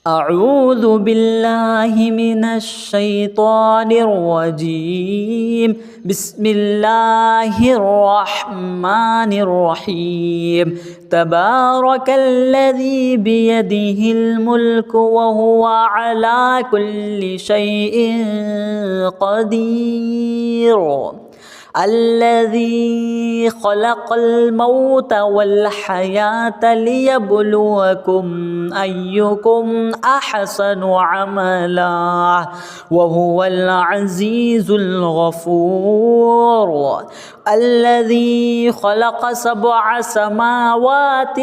أعوذ بالله من الشيطان الرجيم. بسم الله الرحمن الرحيم. تبارك الذي بيده الملك وهو على كل شيء قدير. الذي خلق الموت والحياة ليبلوكم أيكم أحسن عملا وهو العزيز الغفور. الذي خلق 7 سماوات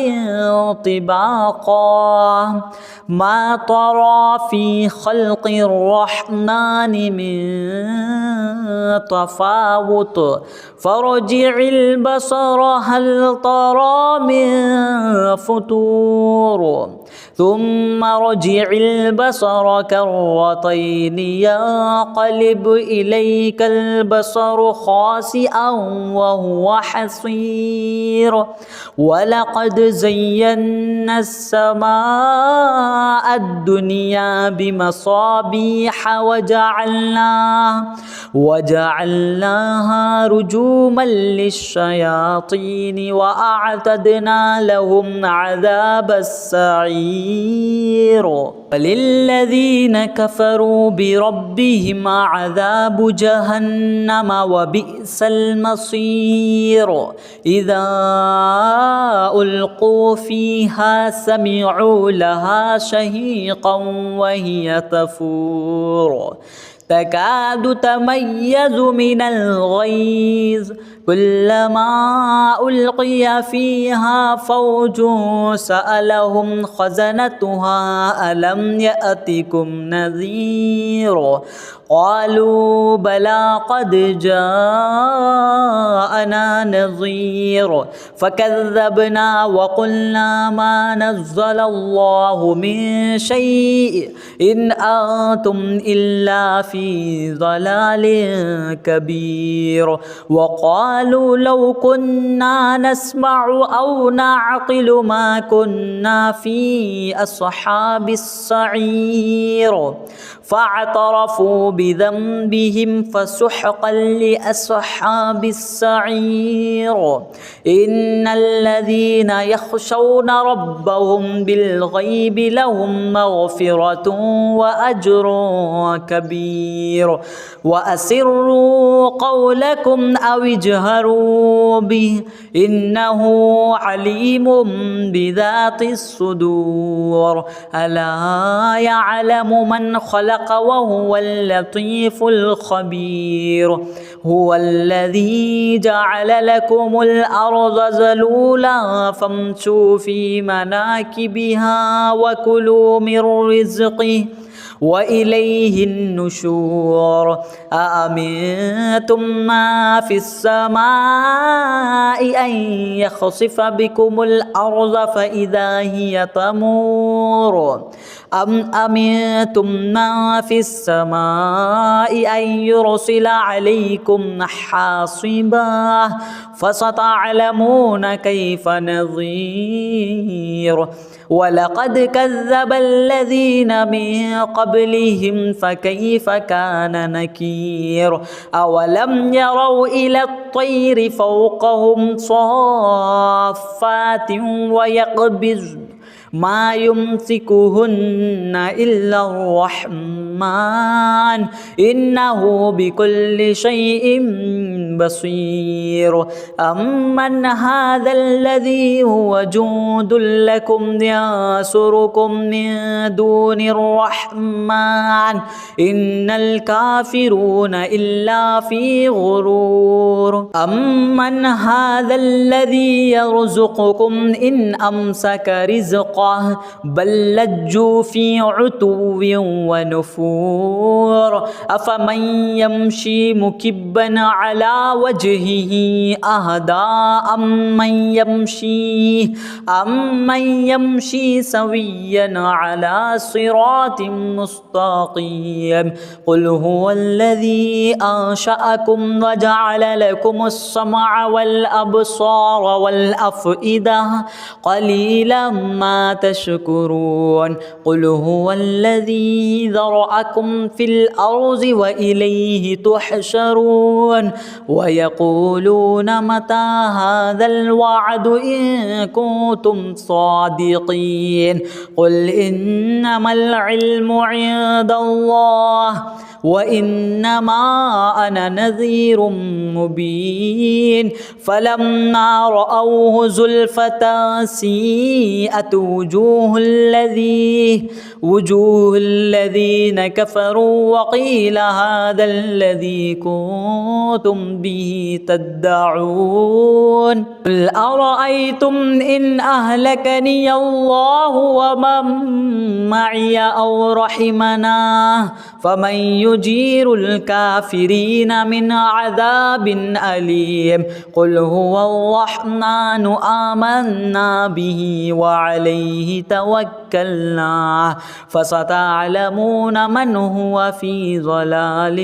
طباقا ما ترى في خلق الرحمن من تفاوت فارجع البصر هل ترى من فطور ثم رجع البصر كرتين ينقلب إليك البصر خاسئا وهو حسير. ولقد زينا السماء الدنيا بمصابيح وجعلناها رجوما للشياطين وأعتدنا لهم عذاب السعير. وللذين كفروا بربهم عذاب جهنم وبئس المصير. إذا ألقوا فيها سمعوا لها شهيقا وهي تفور تكاد تميز من الغيظ كلما ألقي فيها فوج سألهم خزنتها ألم يأتكم نذير قالوا بلى قد جاءنا نذير فكذبنا وقلنا ما نزل الله من شيء إن أنتم إلا في ضلال كبير. وقالوا لو كنا نسمع أو نعقل ما كنا في أصحاب السعير فاعترفوا بذنبهم فسحقا لأصحاب السعير. إن الذين يخشون ربهم بالغيب لهم مغفرة وأجر كبير. وأسروا قولكم أو اجهروا به إنه عليم بذات الصدور. ألا يعلم من خلق وهو اللطيف الخبير. هو الذي جعل لكم الأرض ذلولا فامشوا في مناكبها وكلوا من رزقه وإليه النشور. أأمنتم ما في السماء أن يخسف بكم الأرض فإذا هي تمور أم أمنتم ما في السماء أن يرسل عليكم حاصبا فستعلمون كيف نذير. ولقد كذب الذين من قبلهم فكيف كان نكير. أولم يروا إلى الطير فوقهم صافات ويقبضن ما يمسكهن إلا الرحمن إنه بكل شيء بصير. أمن هذا الذي هو جند لكم ينصركم من دون الرحمن إن الكافرون إلا في غرور. أمن هذا الذي يرزقكم إن أمسك رزقه بل لجوا في عتو ونفور. أفمن يمشي مكبا على وجهه أهدى أمن يمشي سويا على صراط مستقيم قل هو الذي أنشأكم وجعل لكم السمع والأبصار والأفئدة قليلا ما تشكرون قل هو الذي ذرأكم في الأرض وإليه تحشرون ويقولون متى هذا الوعد إن كنتم صادقين قل إنما العلم عند الله وإنما أنا نذير مبين فلما رأوه زلفة سيئت وجوه الذين كفروا وقيل هذا الذي كنتم به تدعون قل أرأيتم إن أهلكني الله ومن معي أو رحمنا فمن يجير الكافرين من عذاب أليم قل هو الرحمن آمنا به وعليه توكلنا فستعلمون من هو في ضلال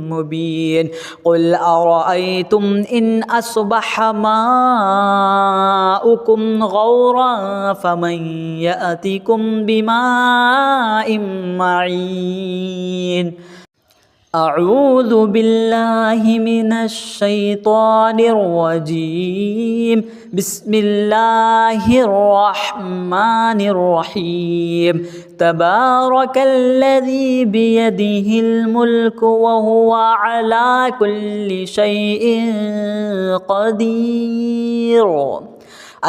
مبين قل أرأيتم إن أصبح ماؤكم غورا فمن يأتكم بماء معين أعوذ بالله من الشيطان الرجيم بسم الله الرحمن الرحيم تبارك الذي بيده الملك وهو على كل شيء قدير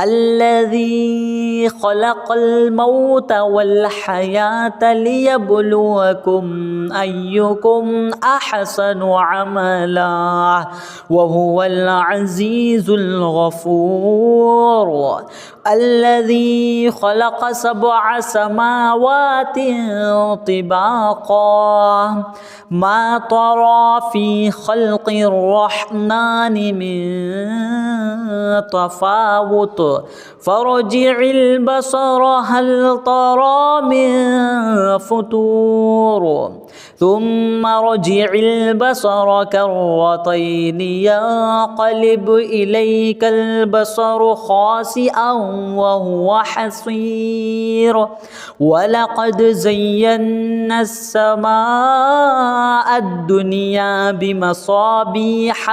الذي خلق الموت والحياة ليبلوكم أيكم أحسن عملا وهو العزيز الغفور الذي خلق 7 سماوات طباقا ما ترى في خلق الرحمن من تفاوت فارجع البصر هل ترى من فطور ثم رجع البصر كرتين ينقلب إليك البصر خاسئا وهو حسير ولقد زينا السماء الدنيا بمصابيح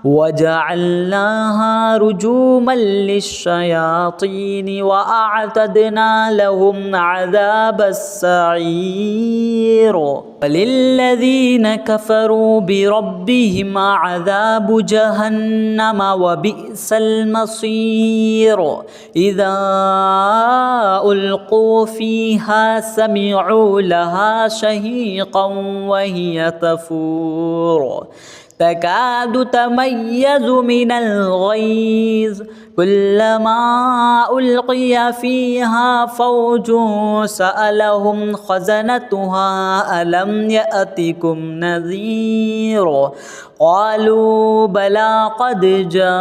وجعلناها رجوما للشياطين وأعتدنا لهم عذاب السعير وللذين كفروا بربهم عذاب جهنم وبئس المصير إذا ألقوا فيها سمعوا لها شهيقا وهي تفور تكاد تميز من الغيظ كلما ألقي فيها فوج سألهم خزنتها ألم يأتكم نذير قالوا بلى قد جاءنا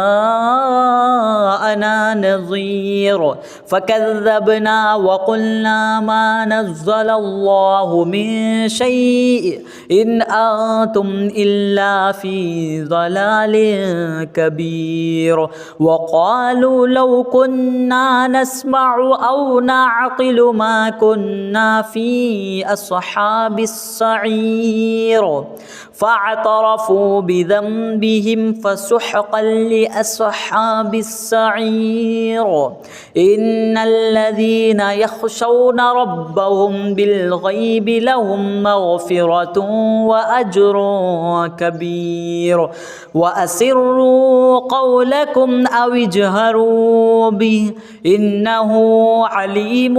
نذير فكذبنا وقلنا ما نزل الله من شيء إن أنتم إلا في ضلال كبير وقالوا لو كنا نسمع أو نعقل ما كنا في أصحاب السعير فاعترفوا بذنبهم فسحقا لأصحاب السعير إن الذين يخشون ربهم بالغيب لهم مغفرة وأجر كبير وأسروا قولكم أو اجهروا به إنه عليم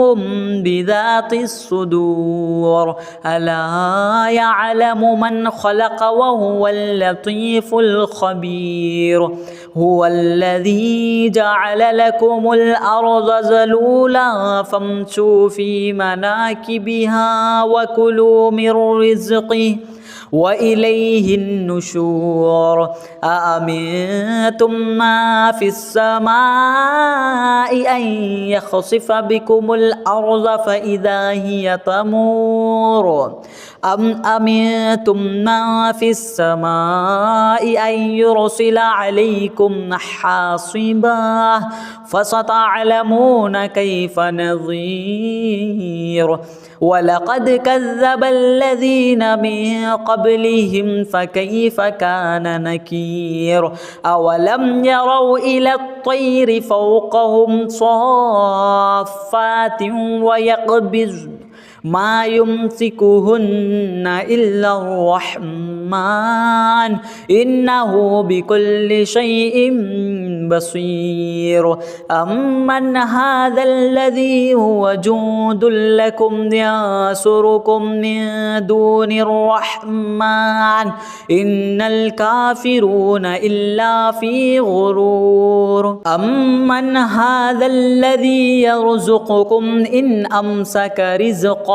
بذات الصدور ألا يعلم من خلق وهو اللطيف الخبير هو الذي جعل لكم الأرض ذلولا فامشوا في مناكبها وكلوا من رزقه وإليه النشور أأمنتم من في السماء أن يخسف بكم الأرض فإذا هي تمور أم أمنتم من في السماء أن يرسل عليكم حاصبا فستعلمون كيف نذير ولقد كذب الذين من قبلهم فكيف كان نكير أولم يروا إلى الطير فوقهم صافات ويقبضن ما يمسكهن إلا الرحمن إنه بكل شيء بصير أمن هذا الذي هو جند لكم ينصركم من دون الرحمن إن الكافرون إلا في غرور أمن هذا الذي يرزقكم إن أمسك رزقه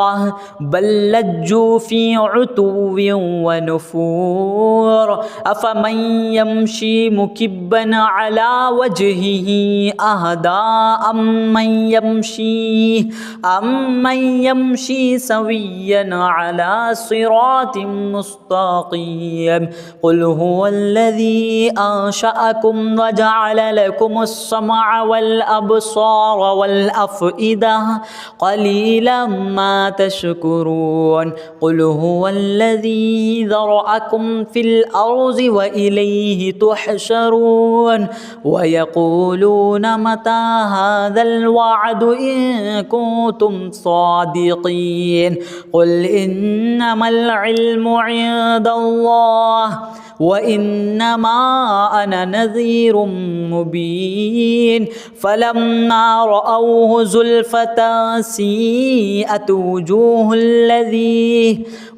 بل لجوا في عتو ونفور أفمن يمشي مكبا على وجهه أهدى أمن يمشي سويا على صراط مستقيم قل هو الذي أنشأكم وجعل لكم السمع والأبصار والأفئدة قليلا ما تشكرون قل هو الذي ذرأكم في الأرض وإليه تحشرون ويقولون متى هذا الوعد إن كنتم صادقين قل إنما العلم عند الله وإنما أنا نذير مبين فلما رأوه زلفة سيئت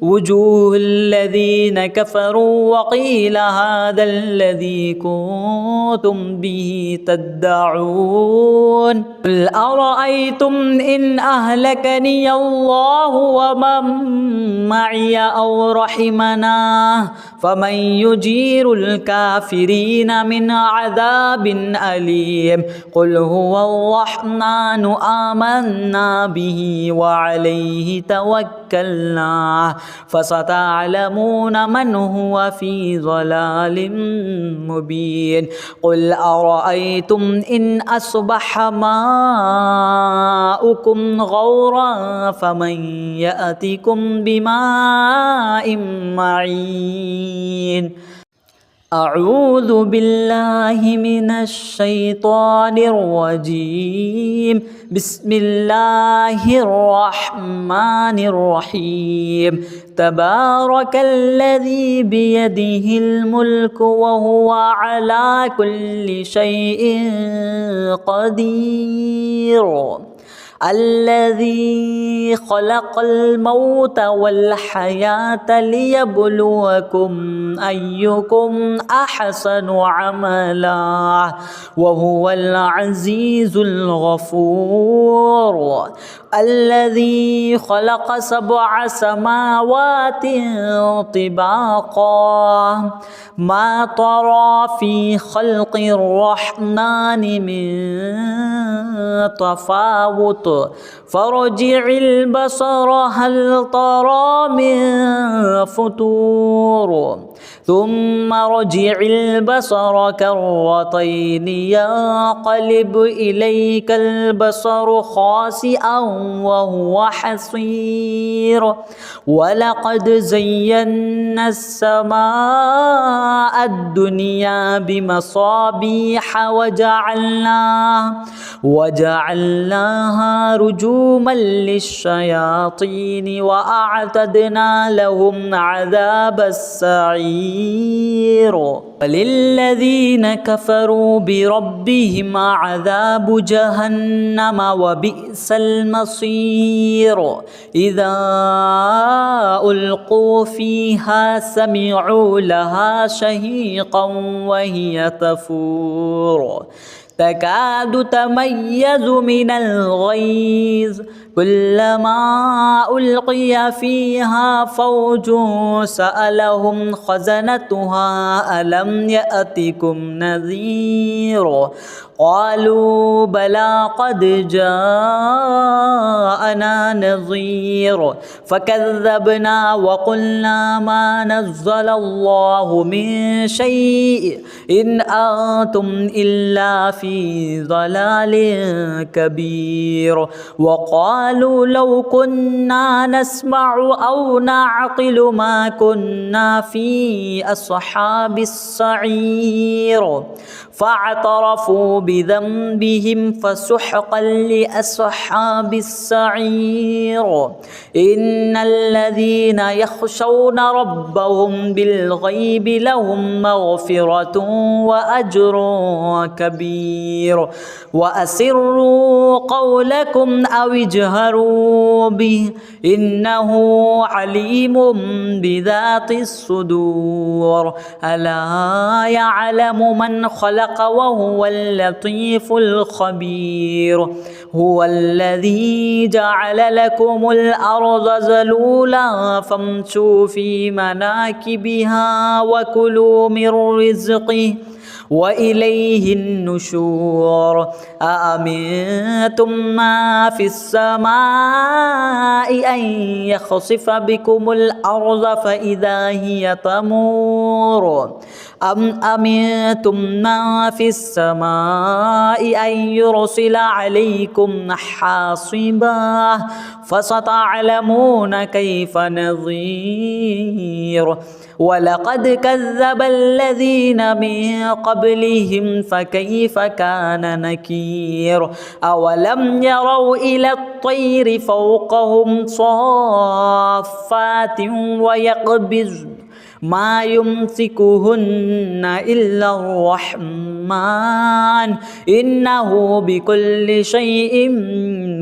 وجوه الذين كفروا وقيل هذا الذي كنتم به تدعون قل أرأيتم إن أهلكني الله ومن معي أو رحمنا فمن يجير الكافرين من عذاب أليم قل هو الرحمن آمنا به وعليه توكلنا فستعلمون من هو في ضلال مبين قل أرأيتم إن أصبح ماؤكم غورا فمن يأتكم بماء معين أعوذ بالله من الشيطان الرجيم بسم الله الرحمن الرحيم تبارك الذي بيده الملك وهو على كل شيء قدير الذي خلق الموت والحياة ليبلوكم أيكم أحسن عملا وهو العزيز الغفور الذي خلق 7 سماوات طباقا ما ترى في خلق الرحمن من تفاوت فارجع البصر هل ترى من فطور ثم رجع البصر كرتين ينقلب إليك البصر خاسئا وهو حسير ولقد زينا السماء الدنيا بمصابيح وجعلناها رجوما للشياطين وأعتدنا لهم عذاب السعير وللذين كفروا بربهم عذاب جهنم وبئس المصير إذا ألقوا فيها سمعوا لها شهيقا وهي تفور تكاد تميز من الغيظ كلما ألقي فيها فوج سألهم خزنتها ألم يأتكم نذير قالوا بلى قد جاءنا نذير فكذبنا وقلنا ما نزل الله من شيء إن أنتم إلا في ضلال كبير وقالوا لو كنا نسمع أو نعقل ما كنا في أصحاب السعير فاعترفوا بذنبهم فسحقا لأصحاب السعير إن الذين يخشون ربهم بالغيب لهم مغفرة وأجر كبير وأسروا قولكم أو اجهروا به إنه عليم بذات الصدور ألا يعلم من خلق وهو اللطيف الخبير هو الذي جعل لكم الأرض ذلولا فامشوا في مناكبها وكلوا من رزقه وإليه النشور أأمنتم ما في السماء أن يخسف بكم الأرض فإذا هي تمور أم أمنتم ما في السماء أن يرسل عليكم حاصبا فستعلمون كيف نذير ولقد كذب الذين من قبلهم فكيف كان نكير أولم يروا إلى الطير فوقهم صافات ويقبض ما يمسكهن إلا الرحمن إنه بكل شيء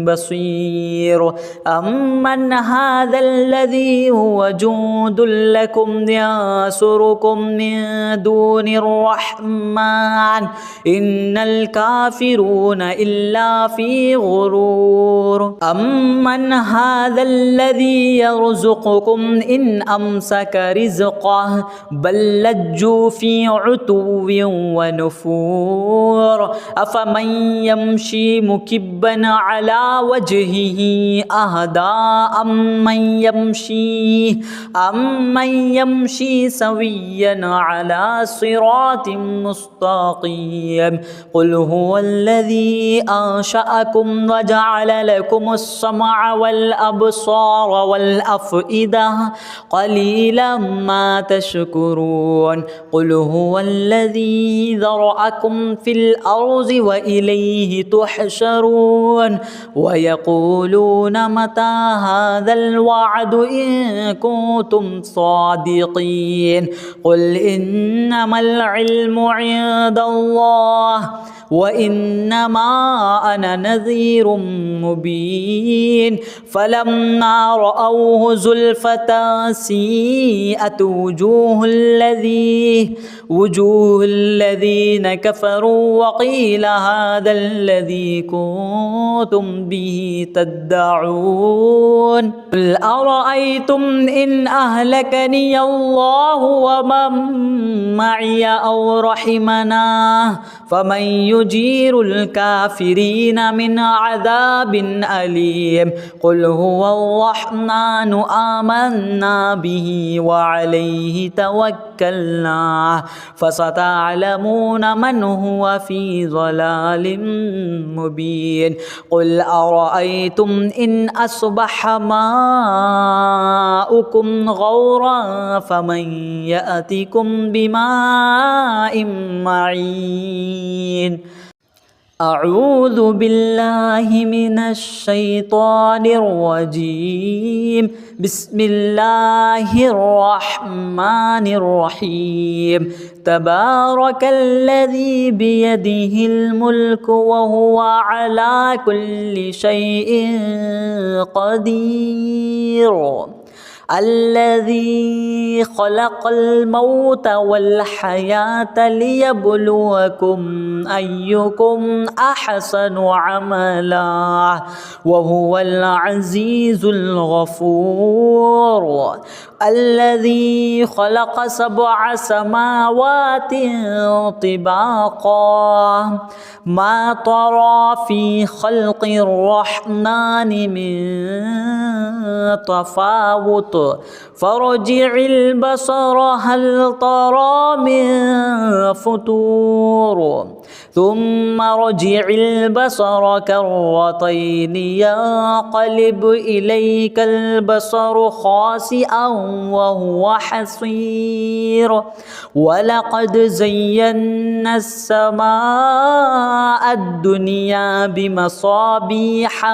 بصير أمن هذا الذي هو جند لكم ينصركم من دون الرحمن إن الكافرون إلا في غرور أمن هذا الذي يرزقكم إن أمسك رزقه بل لجوا في عتو ونفور أفمن يمشي مكبا على وجهه أهدى أمن يمشي سويا على صراط مستقيم قل هو الذي أنشأكم وجعل لكم السمع والأبصار والأفئدة قليلا ما تشكرون قل هو الذي ذرأكم في الأرض وإليه تحشرون ويقولون متى هذا الوعد إن كنتم صادقين قل إنما العلم عند الله وإنما أنا نذير مبين فلما رأوه زلفة سيئت وجوه الذين كفروا وقيل هذا الذي كنتم به تدعون قل أرأيتم إن أهلكني الله ومن معي أو رحمنا فمن يجير الكافرين من عذاب أليم قل هو الرحمن آمنا به وعليه توكلنا فستعلمون من هو في ضلال مبين قل أرأيتم إن أصبح ماؤكم غورا فمن يأتكم بماء معين أعوذ بالله من الشيطان الرجيم بسم الله الرحمن الرحيم تبارك الذي بيده الملك وهو على كل شيء قدير الذي خلق الموت والحياة ليبلوكم أيكم أحسن عملا وهو العزيز الغفور. الذي خلق 7 سماوات طباقا ما ترى في خلق الرحمن من تفاوت فارجع البصر هل ترى من فطور ثم رجع البصر كرتين ينقلب إليك البصر خاسئا وهو حسير. ولقد زينا السماء الدنيا بمصابيح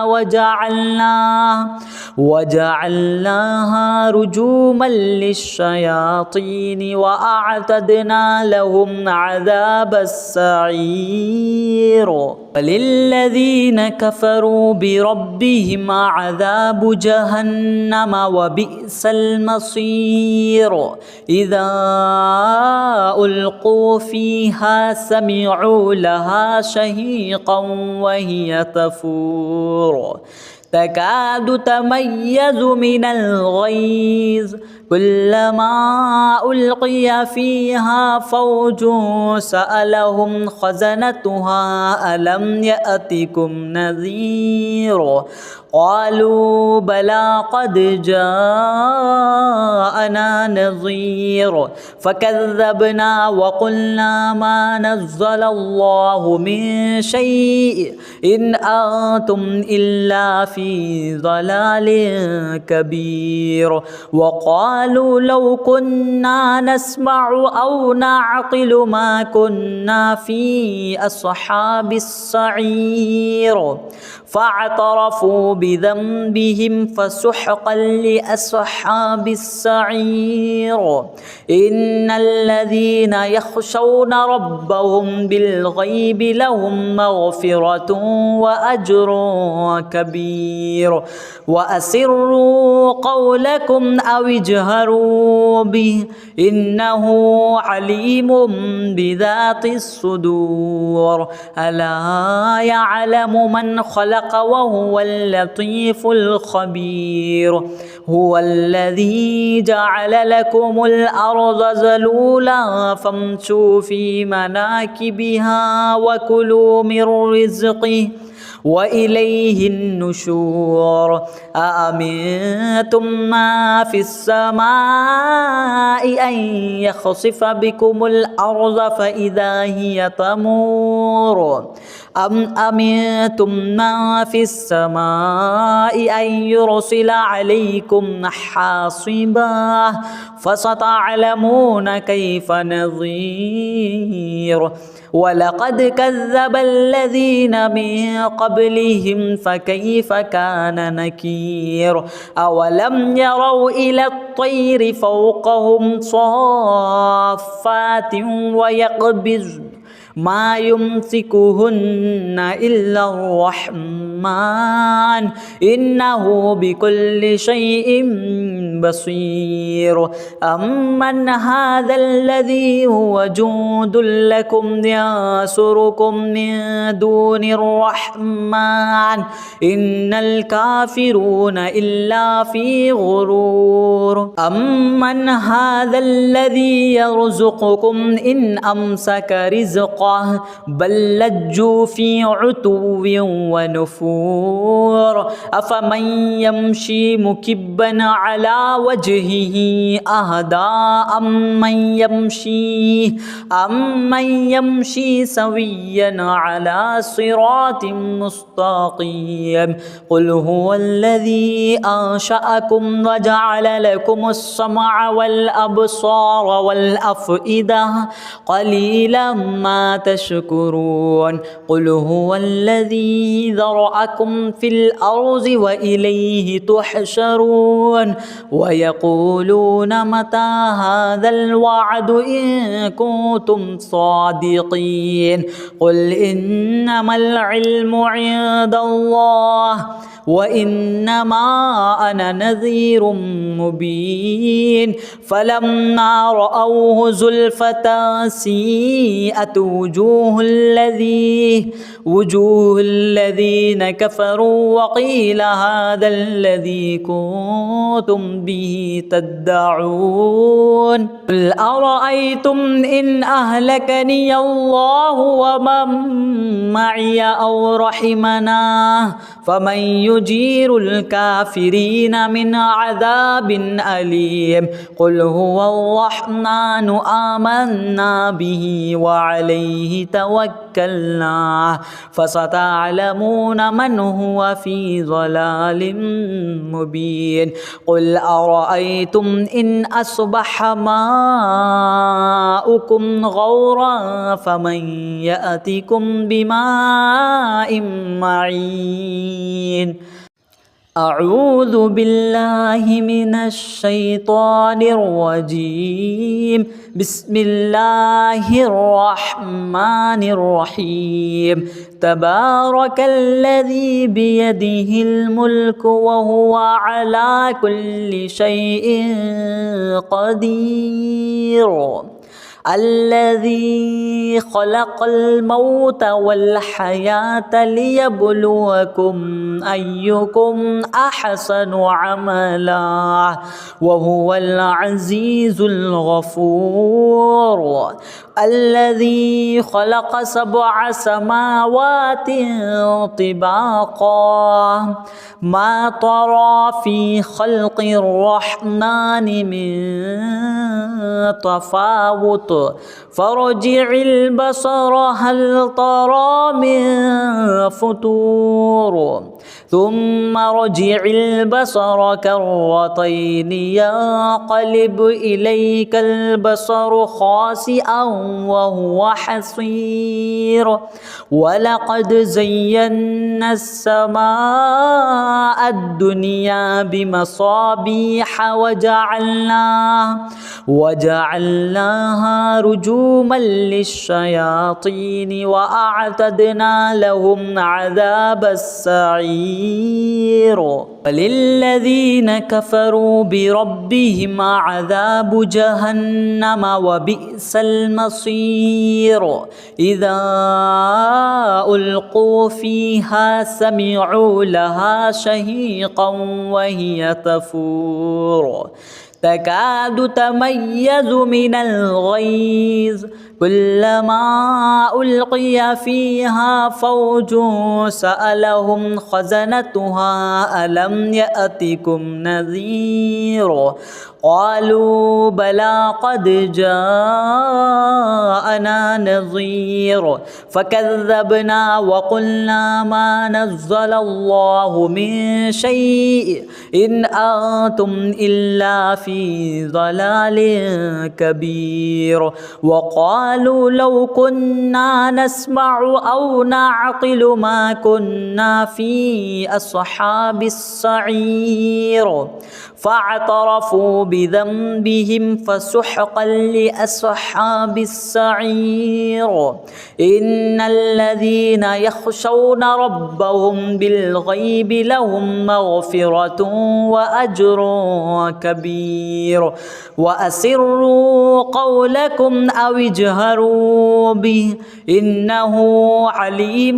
وجعلناها رجوما للشياطين وأعتدنا لهم عذاب السعير. وللذين كفروا بربهم عذاب جهنم وبئس المصير. إذا ألقوا فيها سمعوا لها شهيقا وهي تفور تكاد تميز من الغيظ كلما ألقي فيها فوج سألهم خزنتها ألم يأتكم نذير قالوا بلى قد جاءنا نذير فكذبنا وقلنا ما نزل الله من شيء إن أنتم إلا في ضلال كبير. وقالوا لو كنا نسمع أو نعقل ما كنا في أصحاب السعير فاعترفوا بذنبهم فسحقا لأصحاب السعير. إن الذين يخشون ربهم بالغيب لهم مغفرة وأجر كبير. وأسروا قولكم أو اجهروا به إنه عليم بذات الصدور. ألا يعلم من خلق وهو اللطيف الخبير. هو الذي جعل لكم الأرض ذلولا فامشوا في مناكبها وكلوا من رزقه وإليه النشور. أأمنتم ما في السماء أن يخسف بكم الأرض فإذا هي تمور أم أمنتم ما في السماء أن يرسل عليكم حاصبا فستعلمون كيف نذير. ولقد كذب الذين من قبلهم فكيف كان نكير. أولم يروا إلى الطير فوقهم صافات ويقبضن ما يمسكهن إلا الرحمن إنه بكل شيء بصير. أمن هذا الذي هو جند لكم ينصركم من دون الرحمن إن الكافرون إلا في غرور. أمن هذا الذي يرزقكم إن أمسك رزقه بل لجوا في عتو ونفور. أفمن يمشي مكبا على وجهه أهدى أمن يمشي سويا على صراط مستقيم. قل هو الذي أنشأكم وجعل لكم السمع والأبصار والأفئدة قليلا ما تشكرون. قل هو الذي ذرأكم في الأرض وإليه تحشرون. ويقولون متى هذا الوعد إن كنتم صادقين. قل إنما العلم عند الله وإنما أنا نذير مبين فلما رأوه زلفة سيئت وجوه الذين كفروا وقيل هذا الذي كنتم به تدعون قل أرأيتم إن أهلكني الله ومن معي أو رحمنا فمن يجير الكافرين من عذاب أليم قل هو الرحمن آمنا به وعليه توكلنا فستعلمون من هو في ضلال مبين قل أرأيتم إن أصبح ماؤكم غورا فمن يأتكم بماء معين أعوذ بالله من الشيطان الرجيم بسم الله الرحمن الرحيم تبارك الذي بيده الملك وهو على كل شيء قدير الذي خلق الموت والحياة ليبلوكم أيكم أحسن عملا وهو العزيز الغفور الذي خلق 7 سماوات طباقا ما ترى في خلق الرحمن من تفاوت فارجع البصر هل ترى من فطور ثم رجع البصر كرتين ينقلب إليك البصر خاسئا وهو حسير ولقد زينا السماء الدنيا بمصابيح وجعلناها رجوما للشياطين وأعتدنا لهم عذاب السعير وللذين كفروا بربهم عذاب جهنم وبئس المصير إذا ألقوا فيها سمعوا لها شهيقا وهي تفور تكاد تميز من الغيظ كلما ألقي فيها فوج سألهم خزنتها ألم يأتكم نذير قالوا بلى قد جاءنا نذير فكذبنا وقلنا ما نزل الله من شيء إن أنتم إلا في ضلال كبير وقالوا لو كنا نسمع أو نعقل ما كنا في أصحاب السعير فاعترفوا بذنبهم فسحقا لأصحاب السعير إن الذين يخشون ربهم بالغيب لهم مغفرة وأجر كبير وأسروا قولكم أو اجهروا به إنه عليم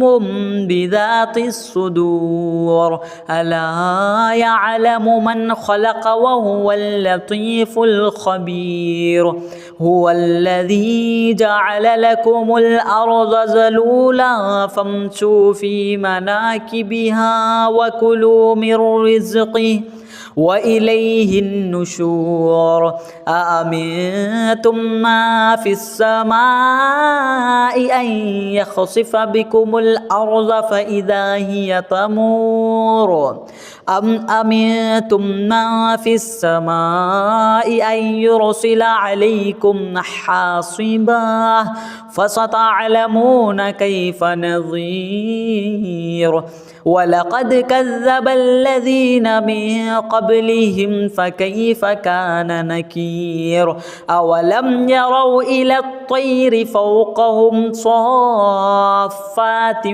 بذات الصدور ألا يعلم من خلق وهو اللطيف الخبير هو الذي جعل لكم الأرض ذلولا فامشوا في مناكبها وكلوا من رزقه وإليه النشور أأمنتم ما في السماء أن يخسف بكم الأرض فإذا هي تمور أم أمنتم ما في السماء أن يرسل عليكم حاصبا فستعلمون كيف نذير ولقد كذب الذين من قبلهم فكيف كان نكير أولم يروا إلى الطير فوقهم صافات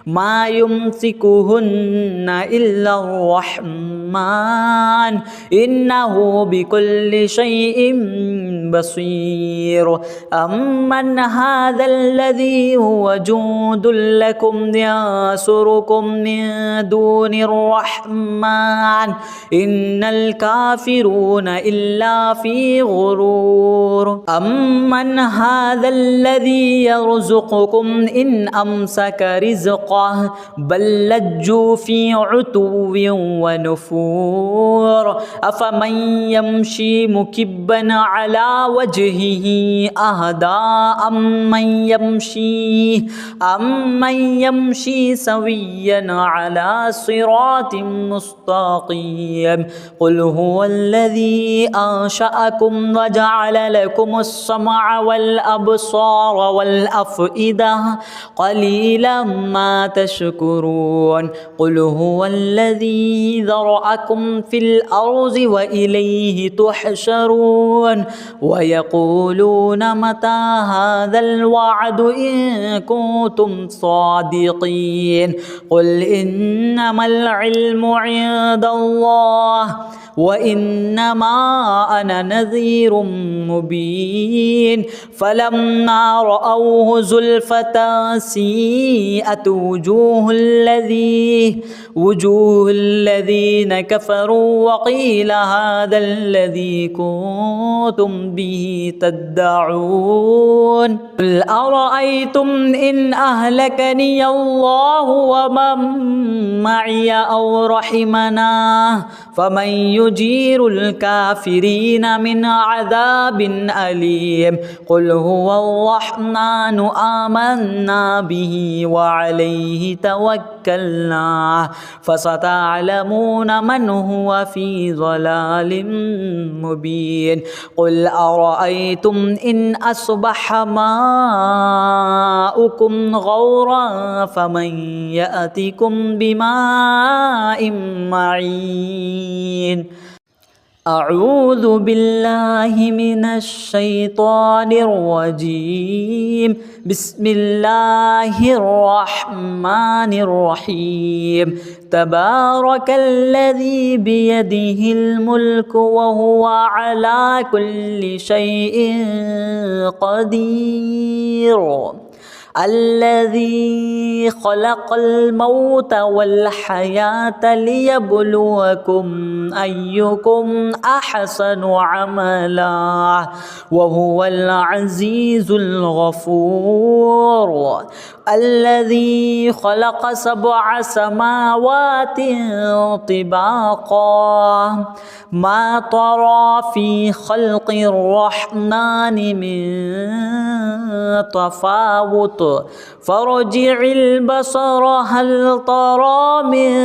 ما يمسكهن إلا الرحمن إنه بكل شيء بصير أمن هذا الذي هو جند لكم ينصركم من دون الرحمن إن الكافرون إلا في غرور أمن هذا الذي يرزقكم إن أمسك رزقه بل لجوا في عتو ونفور أفمن يمشي مكبا على وجهه أهدى أمن يمشي سويا على صراط مستقيم قل هو الذي أنشأكم وجعل لكم السمع والأبصار والأفئدة قليلا ما تشكرون قل هو الذي ذرأكم في الأرض وإليه تحشرون ويقولون متى هذا الوعد إن كنتم صادقين قل إنما العلم عند الله وإنما أنا نذير مبين فلما رأوه زلفة سيئت وجوه الذين كفروا وقيل هذا الذي كنتم به تدعون قل أرأيتم إن أهلكني الله ومن معي أو رحمنا فمن يجير الكافرين من عذاب أليم قل هو الرحمن آمنا به وعليه توكلنا فستعلمون من هو في ضلال مبين قل أرأيتم إن أصبح ماؤكم غورا فمن يأتكم بماء معين أعوذ بالله من الشيطان الرجيم بسم الله الرحمن الرحيم تبارك الذي بيده الملك وهو على كل شيء قدير الذي خلق الموت والحياة ليبلوكم أيكم أحسن عملا وهو العزيز الغفور الذي خلق 7 سماوات طباقا ما ترى في خلق الرحمن من تفاوت فارجع البصر هل ترى من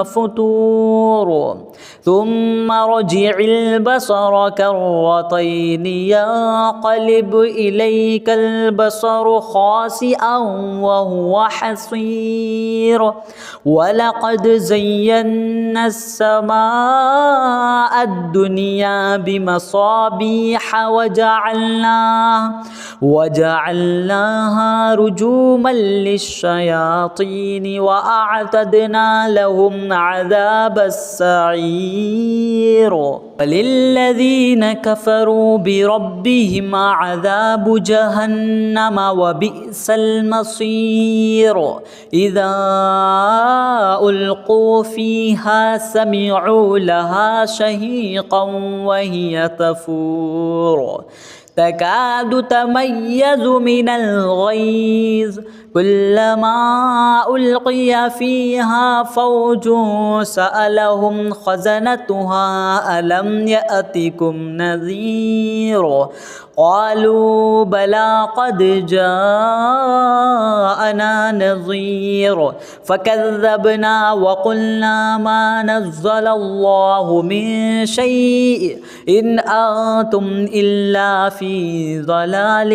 فطور ثم رجع البصر كرتين ينقلب إليك البصر خاسئا وهو حسير ولقد زينا السماء الدنيا بمصابيح وجعلناها رجوما للشياطين وأعتدنا لهم عذاب السعير وللذين كفروا بربهم عذاب جهنم وبئس المصير إذا ألقوا فيها سمعوا لها شهيقا وهي تفور تكاد تميز من الغيظ كلما ألقي فيها فوج سألهم خزنتها ألم يأتكم نذير قالوا بلى قد جاءنا نذير فكذبنا وقلنا ما نزل الله من شيء إن أنتم إلا في ضلال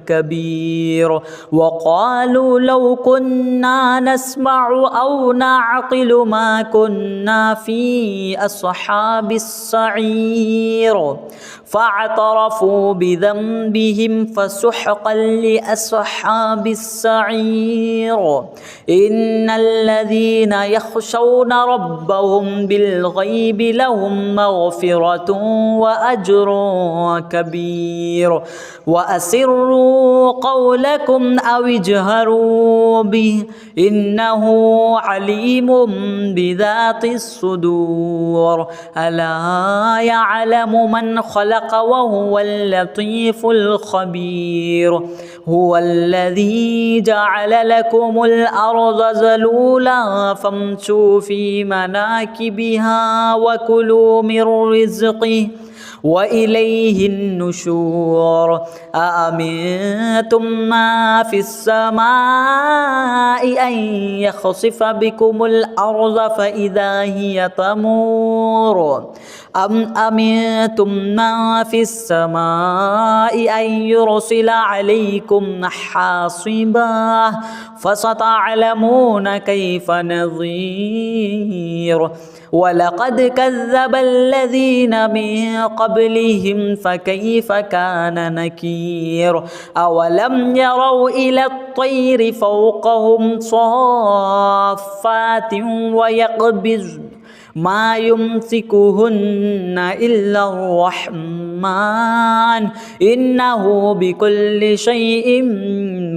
كبير وقالوا لو كنا نسمع أو نعقل ما كنا في أصحاب السعير فاعترفوا بذنبهم فسحقا لأصحاب السعير إن الذين يخشون ربهم بالغيب لهم مغفرة وأجر كبير وأسروا قولكم أو اجهروا به إنه عليم بذات الصدور ألا يعلم من خلق وهو اللطيف الخبير هو الذي جعل لكم الأرض ذلولا فامشوا في مناكبها وكلوا من رزقه وإليه النشور أأمنتم ما في السماء أن يخسف بكم الأرض فإذا هي تمور أم أمنتم ما في السماء أن يرسل عليكم حاصبا فستعلمون كيف نظير ولقد كذب الذين من قبلهم فكيف كان نكير أولم يروا إلى الطير فوقهم صافات ويقبض ما يمسكهن إلا الرحمن إنه بكل شيء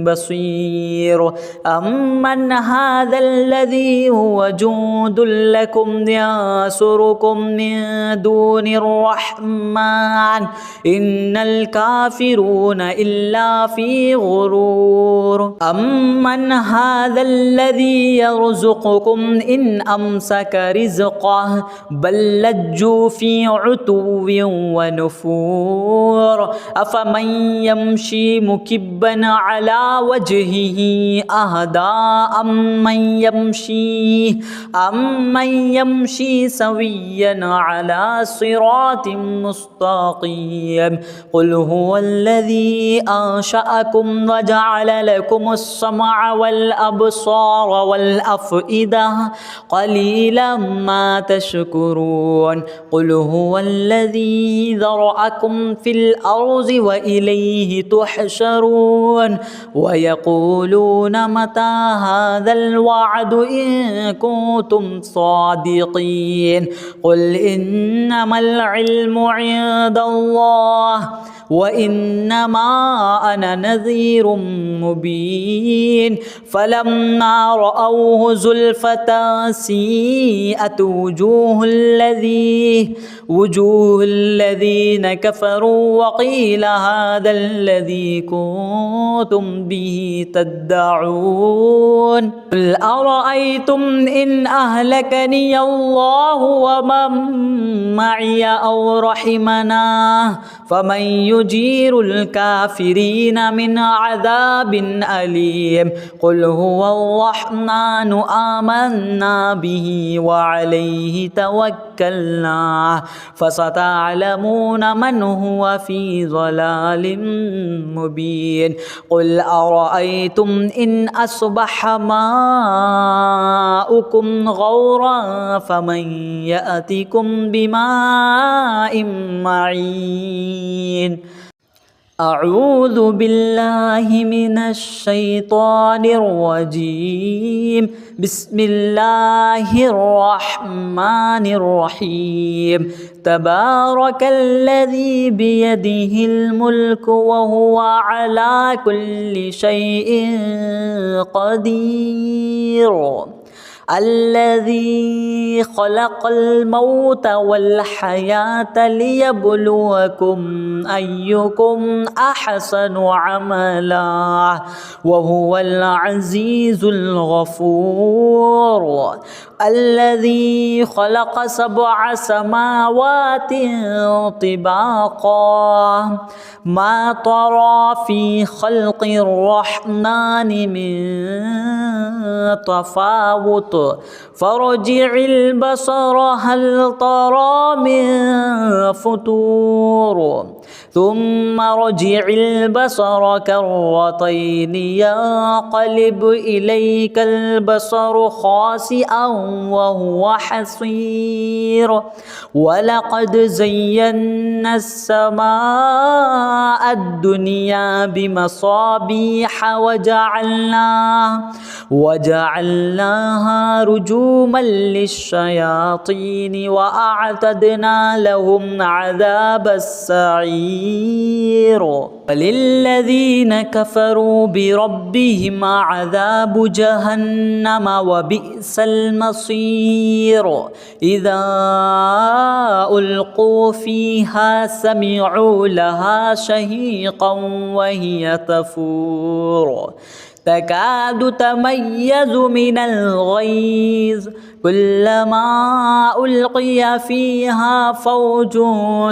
بصير أمن هذا الذي هو جند لكم ينصركم من دون الرحمن إن الكافرون إلا في غرور أمن هذا الذي يرزقكم إن أمسك رزقه بل لجوا في عتو ونفور أفمن يمشي مكبا على وجهه أهدى أمن يمشي سويا على صراط مستقيم قل هو الذي أنشأكم وجعل لكم السمع والأبصار والأفئدة قليلا ما تشكرون قل هو الذي ذرأكم في الأرض وإليه تحشرون ويقولون متى هذا الوعد إن كنتم صادقين قل إنما العلم عند الله وإنما أنا نذير مبين فلما رأوه زلفة سيئت وجوه الذين كفروا وقيل هذا الذي كنتم به تدعون قل أرأيتم إن أهلكني الله ومن معي أو رحمنا فمن يجير الكافرين من عذاب أليم قل هو الرحمن آمنا به وعليه توكلنا فستعلمون من هو في ضلال مبين قل أرأيتم إن أصبح ماؤكم غورا فمن يأتكم بماء معين أعوذ بالله من الشيطان الرجيم بسم الله الرحمن الرحيم تبارك الذي بيده الملك وهو على كل شيء قدير الذي خلق الموت والحياة ليبلوكم أيكم أحسن عملا وهو العزيز الغفور الذي خلق 7 سماوات طباقا ما ترى في خلق الرحمن من تفاوت فارجع البصر هل ترى من فطور ثم رجع البصر كرتين ينقلب إليك البصر خاسئا وهو حسير ولقد زينا السماء الدنيا بمصابيح وجعلناها رجوما للشياطين وأعتدنا لهم عذاب السعير وللذين كفروا بربهم عذاب جهنم وبئس المصير إذا ألقوا فيها سمعوا لها شهيقا وهي تفور تكاد تميز من الغيظ كلما ألقي فيها فوج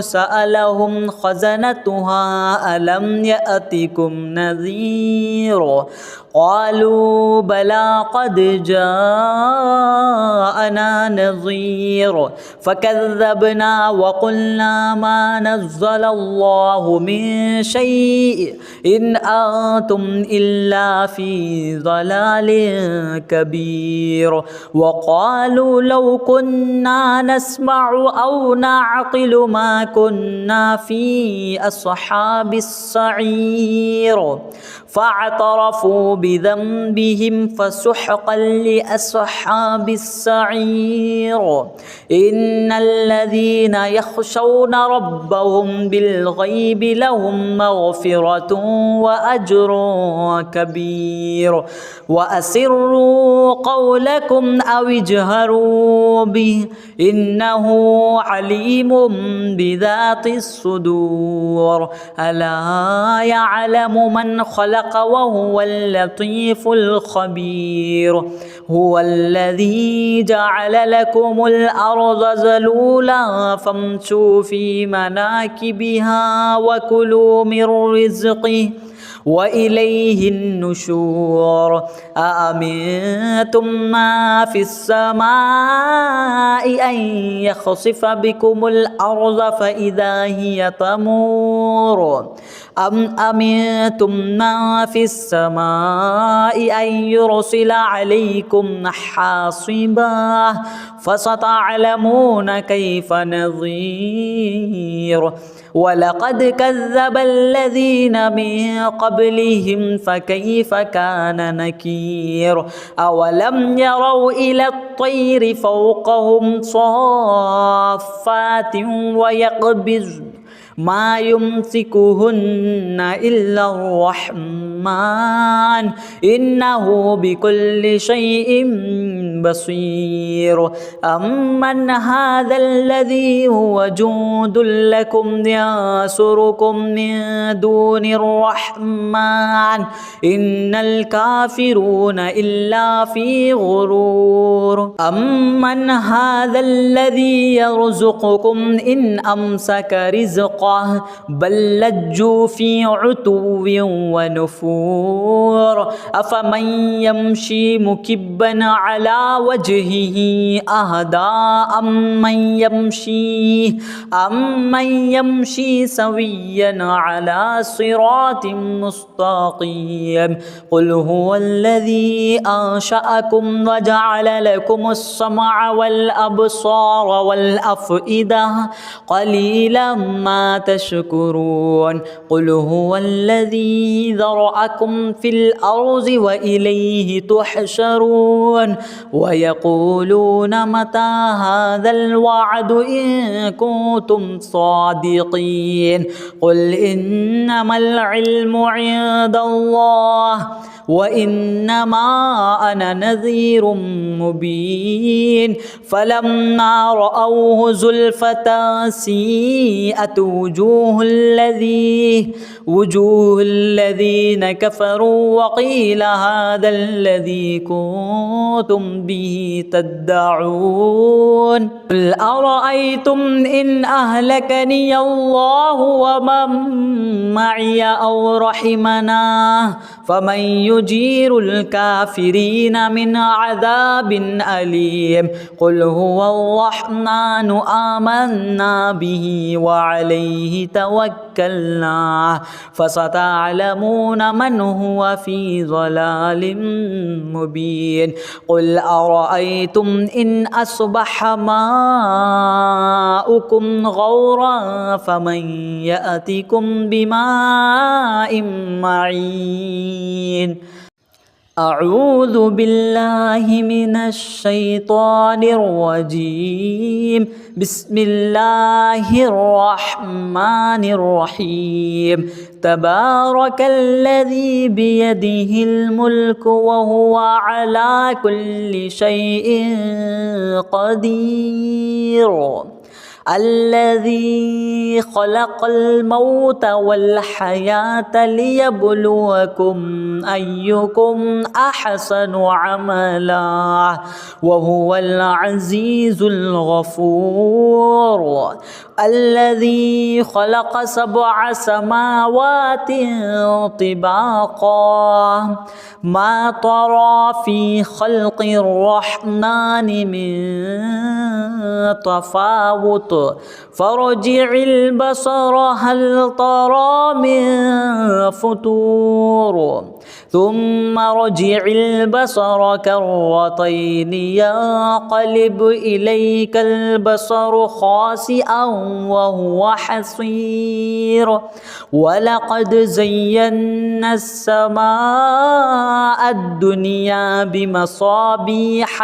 سألهم خزنتها ألم يأتكم نذير قالوا بلى قد جاءنا نذير فكذبنا وقلنا ما نزل الله من شيء إن أنتم إلا في ضلال كبير وقالوا لو كنا نسمع أو نعقل ما كنا في أصحاب السعير فاعترفوا بذنبهم فسحقا لأصحاب السعير إن الذين يخشون ربهم بالغيب لهم مغفرة وأجر كبير وأسروا قولكم أو اجهروا به إنه عليم بذات الصدور ألا يعلم من خلق وهو اللطيف الخبير هو الذي جعل لكم الأرض ذلولا فامشوا في مناكبها وكلوا من رزقه وإليه النشور أأمنتم ما في السماء أن يخسف بكم الأرض فإذا هي تمور أم أمنتم ما في السماء أن يرسل عليكم حاصبا فستعلمون كيف نذير ولقد كذب الذين من قبلهم فكيف كان نكير أولم يروا إلى الطير فوقهم صافات ويقبضن ما يمسكهن إلا الرحمن إنه بكل شيء بصير أمن هذا الذي هو جند لكم ينصركم من دون الرحمن إن الكافرون إلا في غرور أمن هذا الذي يرزقكم إن أمسك رزقه بل لجوا في عتو ونفور أفمن يمشي مكبا على وجهه أهدى أمن يمشي سويا على صراط مستقيم قل هو الذي أنشأكم وجعل لكم السمع والأبصار والأفئدة قليلا ما تشكرون قل هو الذي ذرأكم في الأرض وإليه تحشرون ويقولون متى هذا الوعد إن كنتم صادقين قل إنما العلم عند الله وإنما أنا نذير مبين فلما رأوه زلفة سيئت وجوه الذين كفروا وقيل هذا الذي كنتم به تدعون قل أرأيتم إن أهلكني الله ومن معي أو رحمنا فمن يجير الكافرين من عذاب أليم قل هو الرحمن آمنا به وعليه توكلنا فستعلمون من هو في ضلال مبين قل أرأيتم إن أصبح ماؤكم غورا فمن يأتكم بماء معين أعوذ بالله من الشيطان الرجيم بسم الله الرحمن الرحيم تبارك الذي بيده الملك وهو على كل شيء قدير الذي خلق الموت والحياة ليبلوكم أيكم أحسن عملا وهو العزيز الغفور الذي خلق 7 سماوات طباقا ما ترى في خلق الرحمن من تفاوت فارجع البصر هل ترى من فطور ثم رجع البصر كرتين ينقلب إليك البصر خاسئا وهو حسير ولقد زينا السماء الدنيا بمصابيح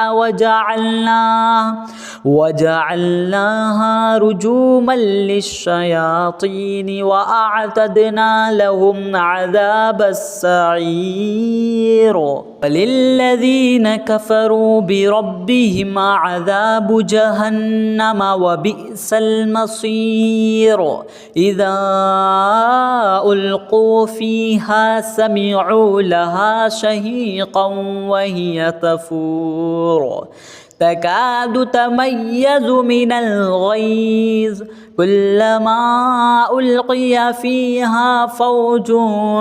وجعلناها رجوما للشياطين وأعتدنا لهم عذاب السعير وللذين كفروا بربهم عذاب جهنم وبئس المصير إذا ألقوا فيها سمعوا لها شهيقا وهي تفور تكاد تميز من الغيظ كلما ألقي فيها فوج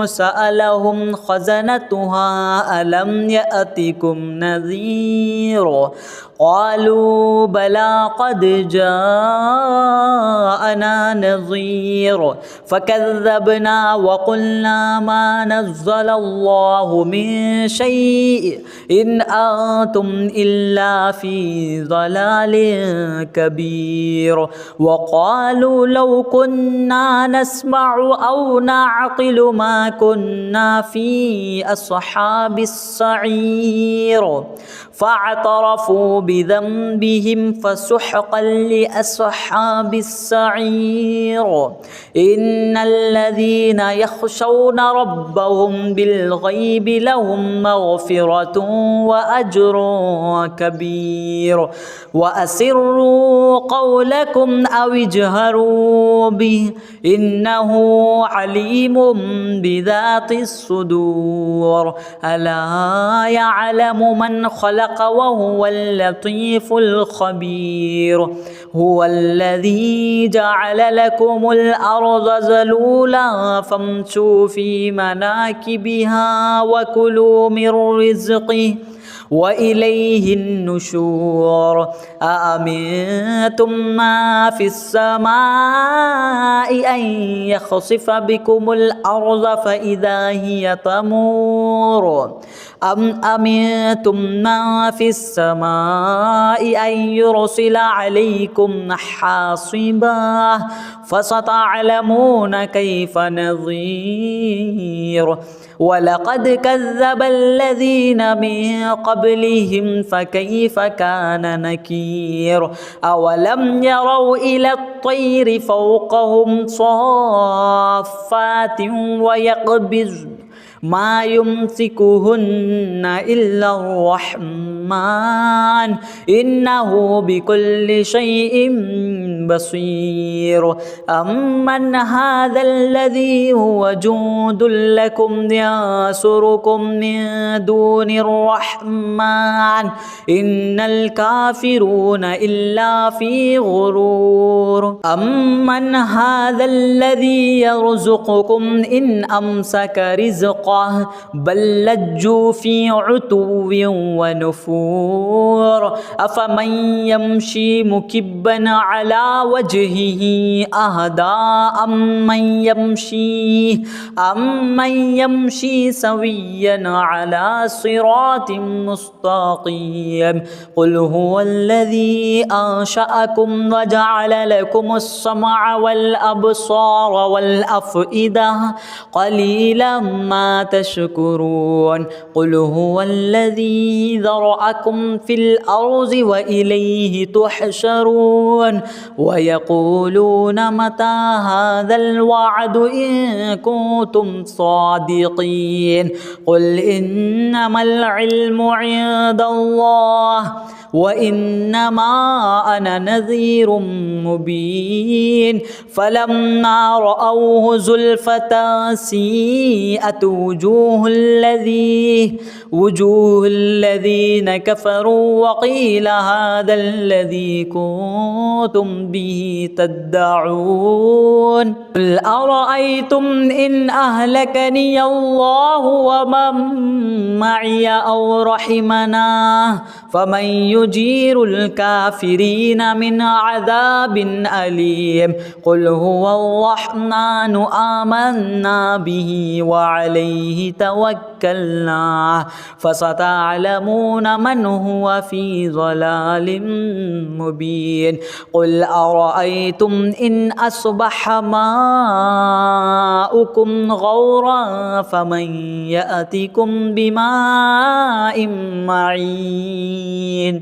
سألهم خزنتها ألم يأتكم نذير قالوا بلى قد جاءنا نذير فكذبنا وقلنا ما نزل الله من شيء إن أنتم إلا في ضلال كبير وقالوا لو كنا نسمع أو نعقل ما كنا في أصحاب السعير فاعترفوا بذنبهم فسحقا لأصحاب السعير إن الذين يخشون ربهم بالغيب لهم مغفرة وأجر كبير وأسروا قولكم أو اجهروا به إنه عليم بذات الصدور ألا يعلم من خلق وهو اللطيف الخبير هو الذي جعل لكم الأرض ذلولا فامشوا في مناكبها وكلوا من رزقه وإليه النشور أأمنتم ما في السماء أن يخسف بكم الأرض فإذا هي تمور أم أمنتم ما في السماء أن يرسل عليكم حاصبا فستعلمون كيف نذير ولقد كذب الذين من قبلهم فكيف كان نكير أولم يروا إلى الطير فوقهم صافات ويقبضن ما يمسكهن إلا الرحمن إنه بكل شيء بصير أمن هذا الذي هو جند لكم ينصركم من دون الرحمن إن الكافرون إلا في غرور أمن هذا الذي يرزقكم إن أمسك رزقه بل لجوا في عتو ونفور أفمن يمشي مكبا على وجهه أهدى أمن يمشي سويا على صراط مستقيم قل هو الذي أنشأكم وجعل لكم السمع والأبصار والأفئدة قليلا ما تشكرون قل هو الذي ذرأكم في الأرض وإليه تحشرون ويقولون متى هذا الوعد إن كنتم صادقين قل إنما العلم عند الله وإنما أنا نذير مبين فلما رأوه زلفة سيئت وجوه الذين كفروا وقيل هذا الذي كنتم به تدعون قل أرأيتم إن أهلكني الله ومن معي أو رحمنا فمن يجير الكافرين من عذاب أليم قل هو الرحمن آمنا به وعليه توكلنا فستعلمون من هو في ضلال مبين قل أرأيتم إن أصبح ماؤكم غورا فمن يأتكم بماء معين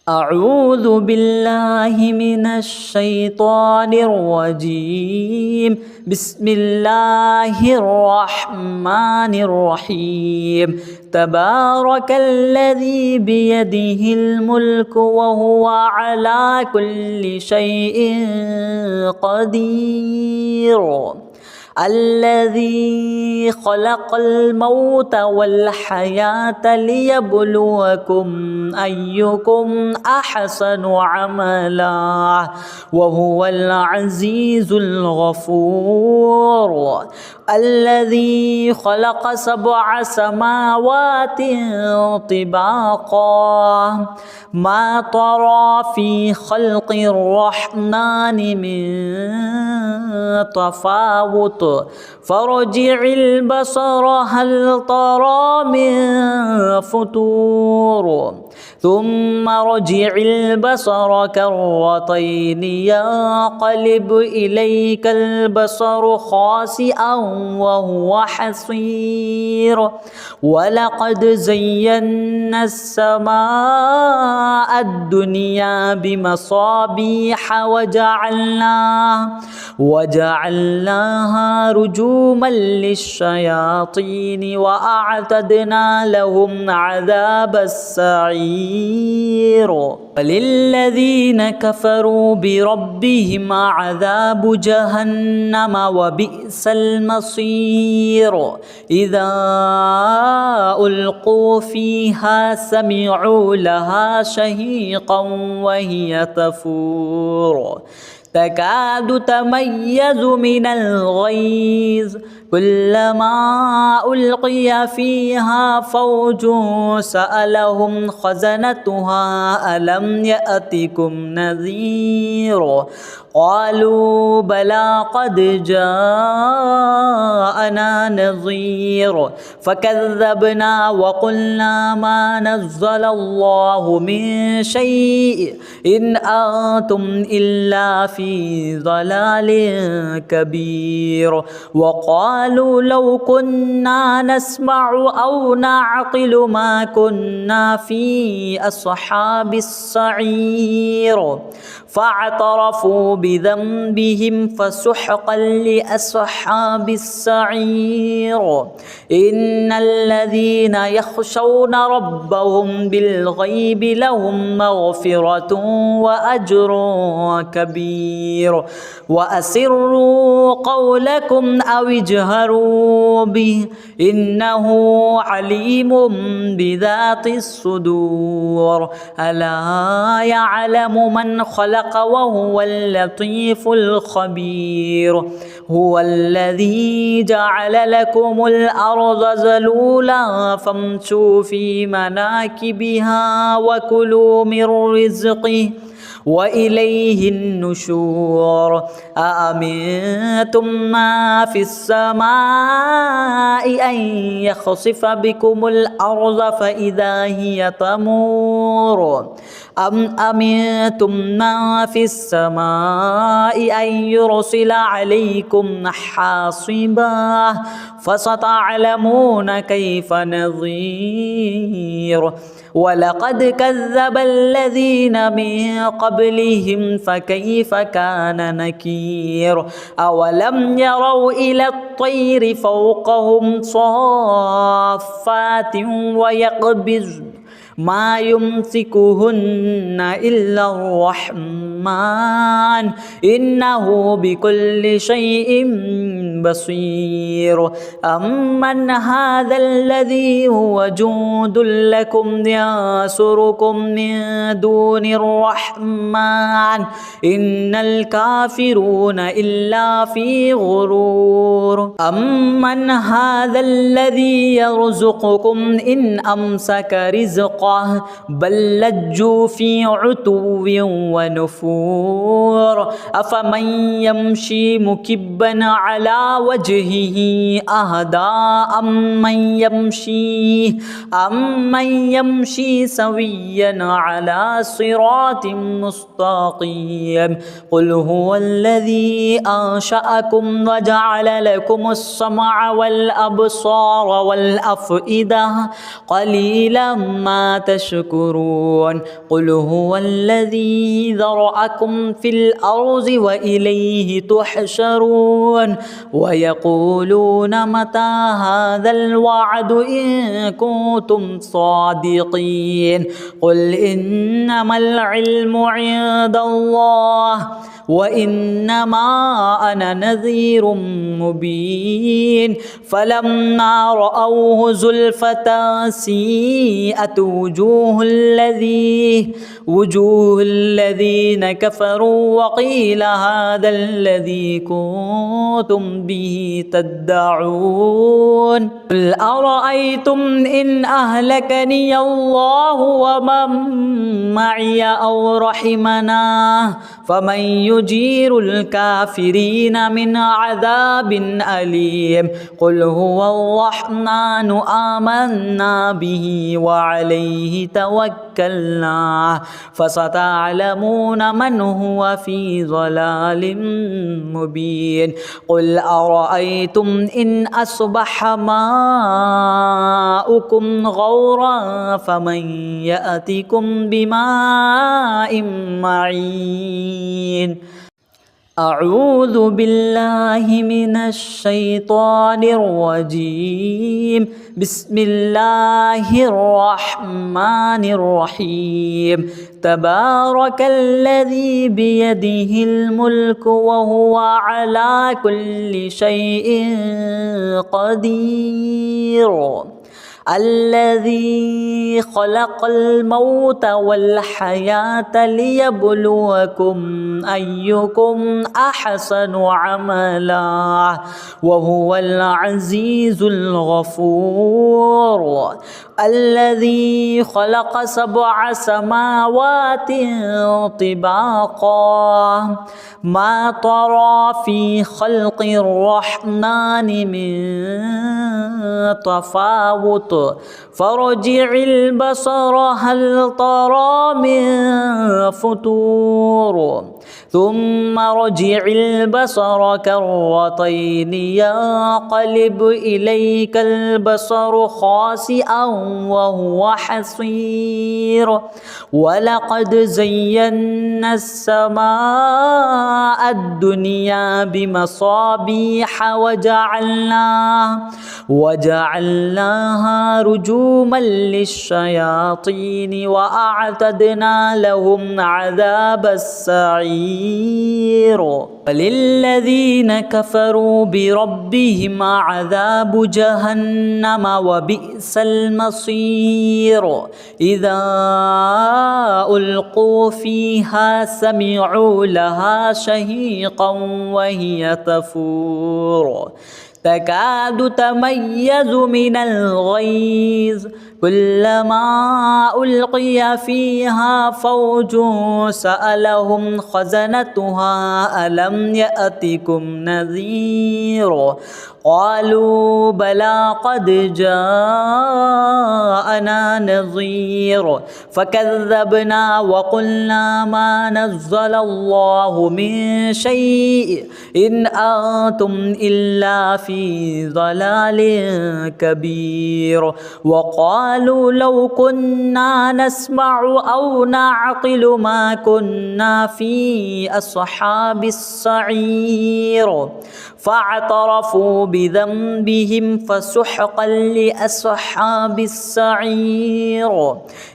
أعوذ بالله من الشيطان الرجيم بسم الله الرحمن الرحيم تبارك الذي بيده الملك وهو على كل شيء قدير الذي خلق الموت والحياة ليبلوكم أيكم أحسن عملا وهو العزيز الغفور الذي خلق 7 سماوات طباقا ما ترى في خلق الرحمن من تفاوت فارجع البصر هل ترى من فطور ثم رجع البصر كرتين ينقلب إليك البصر خاسئا وهو حسير ولقد زينا السماء الدنيا بمصابيح وجعلناها رجوما للشياطين وأعتدنا لهم عذاب السعير وللذين كفروا بربهم عذاب جهنم وبئس المصير إذا ألقوا فيها سمعوا لها شهيقا وهي تفور تكاد تميز من الغيظ كلما ألقي فيها فوج سألهم خزنتها ألم يأتكم نذير قالوا بلى قد جاءنا نذير فكذبنا وقلنا ما نزل الله من شيء إن أنتم إلا في ضلال كبير وقالوا لو كنا نسمع أو نعقل ما كنا في أصحاب السعير فاعترفوا بذنبهم فسحقا لأصحاب السعير إن الذين يخشون ربهم بالغيب لهم مغفرة وأجر كبير وأسروا قولكم أو اجهروا به إنه عليم بذات الصدور ألا يعلم من خلق وهو اللطيف الخبير هو الذي جعل لكم الأرض ذلولا فامشوا في مناكبها وكلوا من رزقه وإليه النشور أأمنتم من في السماء أن يخسف بكم الأرض فإذا هي تمور أم أمنتم من في السماء أن يرسل عليكم حاصبا فستعلمون كيف نذير ولقد كذب الذين من قبلهم فكيف كان نكير أولم يروا إلى الطير فوقهم صافات ويقبضن ما يمسكهن إلا الرحمن إنه بكل شيء بصير أمن هذا الذي هو جند لكم ينصركم من دون الرحمن إن الكافرون إلا في غرور أمن هذا الذي يرزقكم إن أمسك رزقه بل لجوا في عتو ونفور أفمن يمشي مكبا على وجهه أهدى أمن يمشي سويا على صراط مستقيم قل هو الذي أنشأكم وجعل لكم السمع والأبصار والأفئدة قليلا ما تشكرون قل هو الذي ذرأكم في الأرض وإليه تحشرون ويقولون متى هذا الوعد إن كنتم صادقين قل إنما العلم عند الله وإنما أنا نذير مبين فلما رأوه زلفة سيئت وجوه الذين كفروا وقيل هذا الذي كنتم به تدعون قل أرأيتم إن أهلكني الله ومن معي أو رحمنا فمن يجير الكافرين من عذاب أليم قل هو الرحمن آمنا به وعليه توكلنا فستعلمون من هو في ضلال مبين قل أرأيتم إن أصبح ماؤكم غورا فمن يأتكم بماء معين أعوذ بالله من الشيطان الرجيم بسم الله الرحمن الرحيم تبارك الذي بيده الملك وهو على كل شيء قدير الذي خلق الموت والحياة ليبلوكم أيكم أحسن عملا وهو العزيز الغفور الذي خلق 7 سماوات طباقا ما ترى في خلق الرحمن من تفاوت فارجع البصر هل ترى من فتور ثم رجع البصر كرتين ينقلب إليك البصر خاسئا وهو حصير ولقد زينا السماء الدنيا بمصابيح وجعلناها رجوما للشياطين وأعتدنا لهم عذاب السعير وللذين كفروا بربهم عذاب جهنم وبئس المصير إذا ألقوا فيها سمعوا لها شهيقا وهي تفور تكاد تميز من الغيظ كلما ألقي فيها فوج سألهم خزنتها ألم يأتكم نذير قالوا بلى قد جاءنا نذير فكذبنا وقلنا ما نزل الله من شيء إن أنتم إلا في ضلال كبير وقالوا لو كنا نسمع أو نعقل ما كنا في أصحاب السعير فاعترفوا بذنبهم فسحقا لأصحاب السعير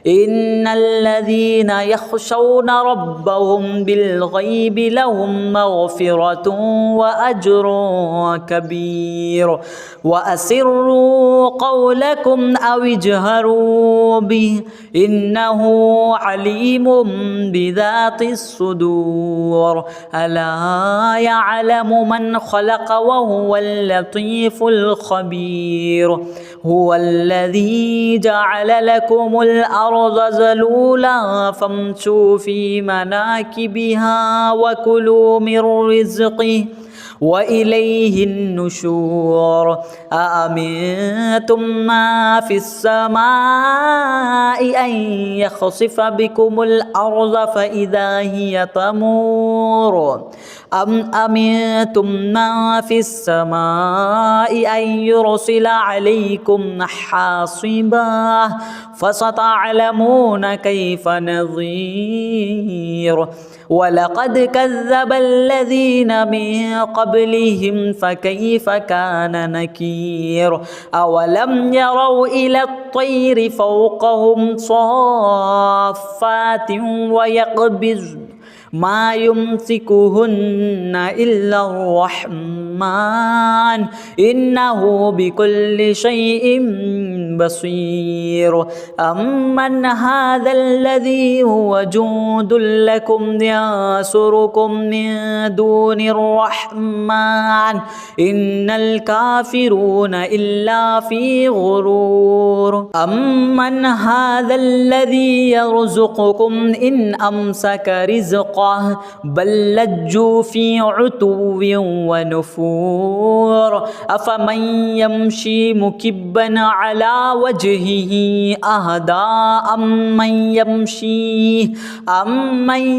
إن الذين يخشون ربهم بالغيب لهم مغفرة وأجر كبير وأسروا قولكم أو اجهروا به إنه عليم بذات الصدور ألا يعلم من خلق وهو اللطيف الخبير هو الذي جعل لكم الأرض ذلولا فامشوا في مناكبها وكلوا من رزقه وإليه النشور أأمنتم ما في السماء أن يخسف بكم الأرض فإذا هي تمور أم أمنتم ما في السماء أن يرسل عليكم حاصبا فستعلمون كيف نذير ولقد كذب الذين من قبلهم فكيف كان نكير أولم يروا إلى الطير فوقهم صافات ويقبضن ما يمسكهن إلا الرحمن إنه بكل شيء بصير أمن هذا الذي هو جند لكم ينصركم من دون الرحمن إن الكافرون إلا في غرور أمن هذا الذي يرزقكم إن أمسك رزقه بل لجوا في عتو ونفور أفمن يمشي مكبا على وجهه أهدى أمن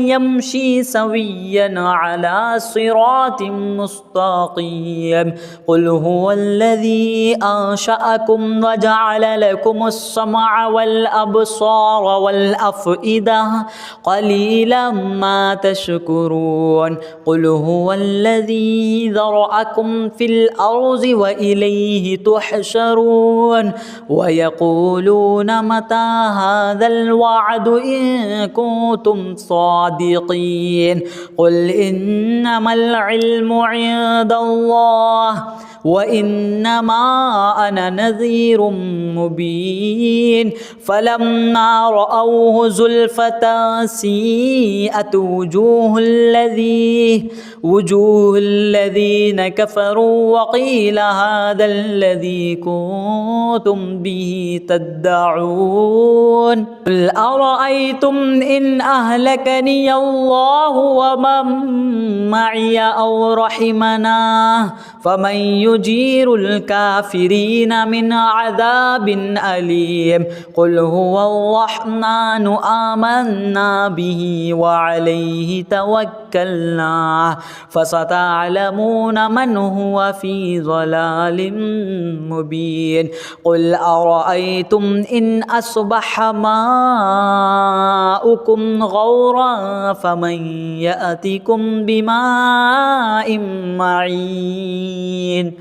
يمشي سويا على صراط مستقيم قل هو الذي أنشأكم وجعل لكم السمع والأبصار والأفئدة قليلا ما تشكرون قل هو الذي ذرأكم في الأرض وإليه تحشرون ويقولون متى هذا الوعد إن كنتم صادقين قل إنما العلم عند الله وإنما أنا نذير مبين فلما رأوه زلفة سيئت وجوه الذين كفروا وقيل هذا الذي كنتم به تدعون قل أرأيتم إن أهلكني الله ومن معي أو رحمنا فمن يجير الكافرين من عذاب أليم قل هو الرحمن آمنا به وعليه توكلنا فستعلمون من هو في ضلال مبين قل أرأيتم إن أصبح ماؤكم غورا فمن يأتكم بماء معين